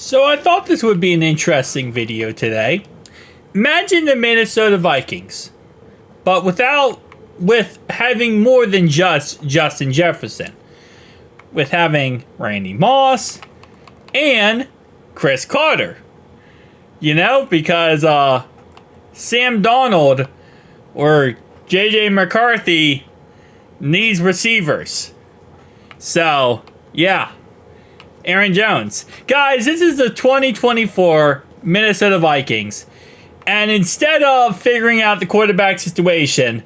So I thought this would be an interesting video today. Imagine the Minnesota Vikings, but with having more than just Justin Jefferson. With having Randy Moss and Cris Carter. You know, because Sam Darnold or JJ McCarthy needs receivers. So, yeah. Aaron Jones. Guys, this is the 2024 Minnesota Vikings. And instead of figuring out the quarterback situation,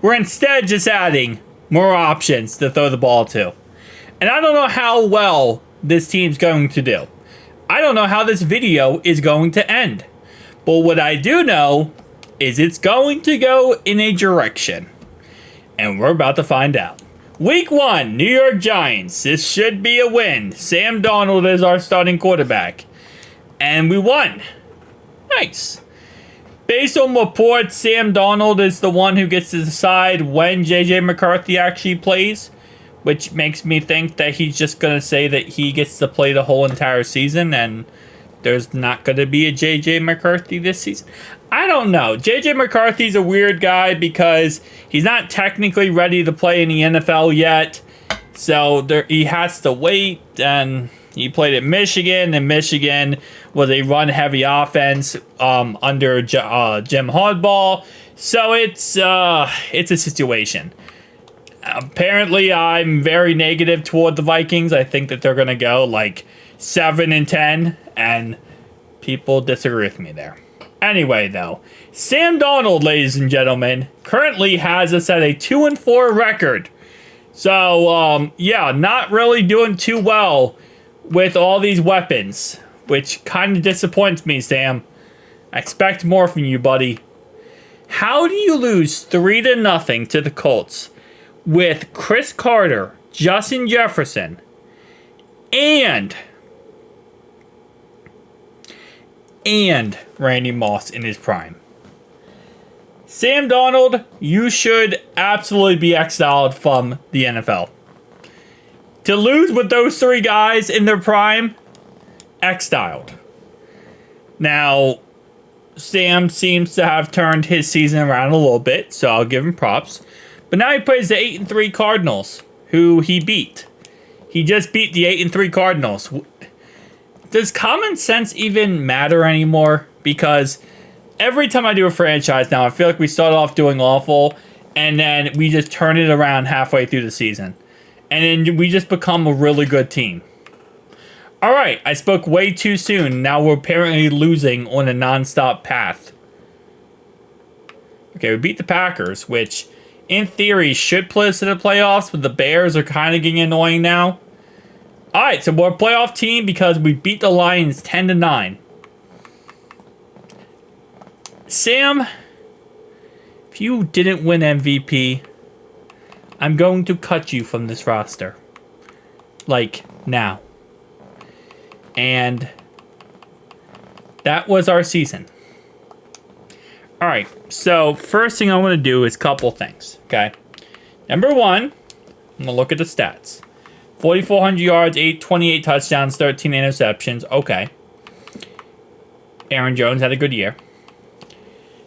we're instead just adding more options to throw the ball to. And I don't know how well this team's going to do. I don't know how this video is going to end. But what I do know is it's going to go in a direction. And we're about to find out. Week 1, New York Giants. This should be a win. Sam Darnold is our starting quarterback. And we won. Nice. Based on reports, Sam Darnold is the one who gets to decide when JJ McCarthy actually plays. Which makes me think that he's just going to say that he gets to play the whole entire season. And there's not going to be a JJ McCarthy this season. I don't know. JJ McCarthy's a weird guy because he's not technically ready to play in the NFL yet. So he has to wait. And he played at Michigan. And Michigan was a run-heavy offense under Jim Harbaugh. So it's a situation. Apparently, I'm very negative toward the Vikings. I think that they're going to go like 7-10. And people disagree with me there. Anyway, though, Sam Darnold, ladies and gentlemen, currently has us at a 2-4 record. So, yeah, not really doing too well with all these weapons, which kind of disappoints me, Sam. I expect more from you, buddy. How do you lose 3-0 to the Colts with Cris Carter, Justin Jefferson, and Randy Moss in his prime? Sam Darnold, you should absolutely be exiled from the NFL. To lose with those three guys in their prime, exiled. Now, Sam seems to have turned his season around a little bit, so I'll give him props. But now he plays the 8-3 Cardinals, who he beat. He just beat the 8-3 Cardinals. Does common sense even matter anymore? Because every time I do a franchise now, I feel like we start off doing awful, and then we just turn it around halfway through the season. And then we just become a really good team. Alright, I spoke way too soon. Now we're apparently losing on a non-stop path. Okay, we beat the Packers, which in theory should put us in the playoffs, but the Bears are kind of getting annoying now. Alright, so we're a playoff team because we beat the Lions 10-9. Sam, if you didn't win MVP, I'm going to cut you from this roster. Like, now. And that was our season. Alright, so first thing I want to do is a couple things, okay? Number one, I'm going to look at the stats. 4,400 yards, 28 touchdowns, 13 interceptions. Okay. Aaron Jones had a good year.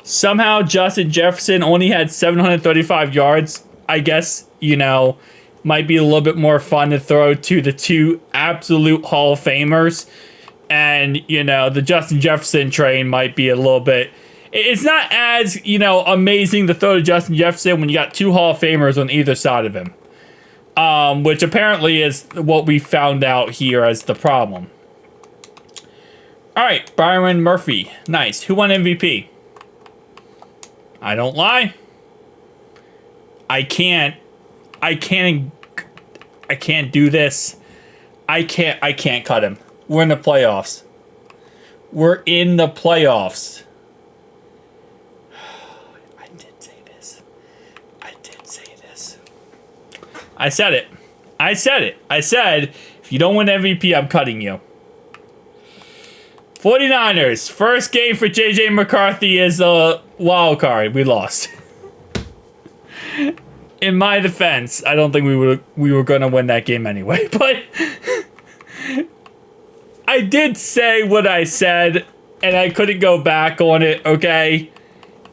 Somehow Justin Jefferson only had 735 yards. I guess, you know, might be a little bit more fun to throw to the two absolute Hall of Famers. And, you know, the Justin Jefferson train might be a little bit... It's not as, you know, amazing to throw to Justin Jefferson when you got two Hall of Famers on either side of him. Which apparently is what we found out here as the problem. Alright, Byron Murphy. Nice. Who won MVP? I don't lie. I can't do this. I can't cut him. We're in the playoffs. We're in the playoffs. I did say this. I said it. I said, if you don't win MVP, I'm cutting you. 49ers. First game for JJ McCarthy is a wild card. We lost. In my defense, I don't think we were going to win that game anyway. But I did say what I said, and I couldn't go back on it, okay?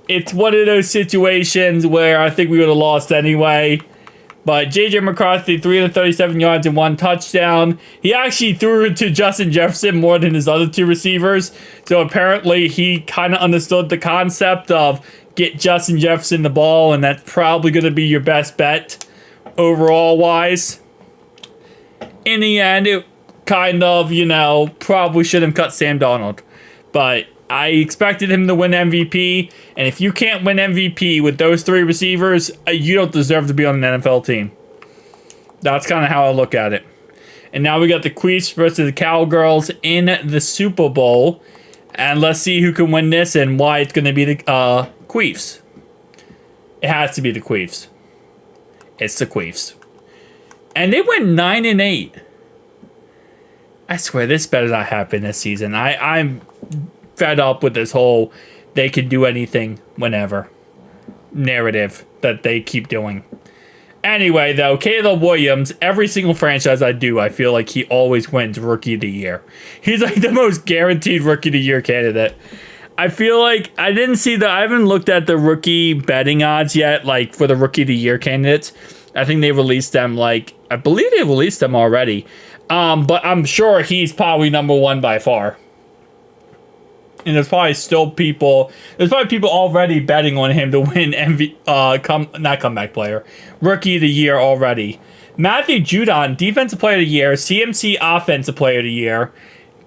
It's one of those situations where I think we would have lost anyway. But J.J. McCarthy, 337 yards and 1 touchdown. He actually threw it to Justin Jefferson more than his other 2 receivers. So apparently he kind of understood the concept of get Justin Jefferson the ball, and that's probably going to be your best bet overall-wise. In the end, it kind of, you know, probably should have cut Sam Darnold. But I expected him to win MVP, and if you can't win MVP with those 3 receivers, you don't deserve to be on an NFL team. That's kind of how I look at it. And now we got the Queefs versus the Cowgirls in the Super Bowl, and let's see who can win this and why it's going to be the Queefs. It has to be the Queefs. It's the Queefs. And they went 9-8. I swear this better not happen this season. I'm fed up with this whole they can do anything whenever narrative that they keep doing. Anyway, though, Caleb Williams, every single franchise I do, I feel like he always wins Rookie of the Year. He's like the most guaranteed Rookie of the Year candidate. I feel like I haven't looked at the rookie betting odds yet, like for the Rookie of the Year candidates. I think they released them, I believe they released them already. But I'm sure he's probably number 1 by far. And there's probably people already betting on him to win not comeback player, Rookie of the Year already. Matthew Judon, Defensive Player of the Year, CMC Offensive Player of the Year.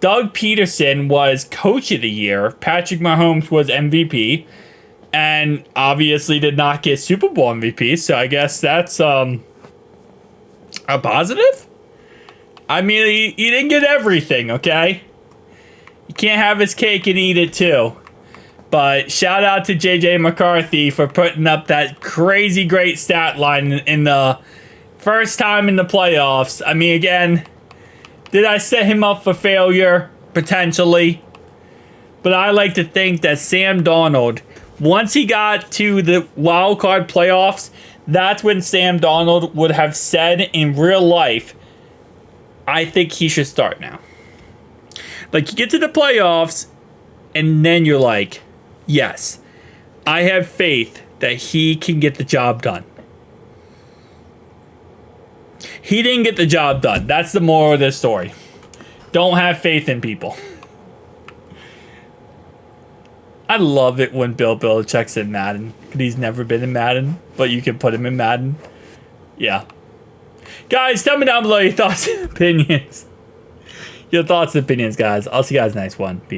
Doug Peterson was Coach of the Year. Patrick Mahomes was MVP. And obviously did not get Super Bowl MVP, so I guess that's a positive? I mean, he didn't get everything, okay? You can't have his cake and eat it too. But shout out to J.J. McCarthy for putting up that crazy great stat line in the first time in the playoffs. I mean, again, did I set him up for failure? Potentially. But I like to think that Sam Darnold, once he got to the wild card playoffs, that's when Sam Darnold would have said in real life, I think he should start now. Like, you get to the playoffs, and then you're like, yes, I have faith that he can get the job done. He didn't get the job done. That's the moral of this story. Don't have faith in people. I love it when Bill Belichick's in Madden. He's never been in Madden, but you can put him in Madden. Yeah. Guys, tell me down below your thoughts and opinions. Your thoughts and opinions, guys. I'll see you guys next one. Peace.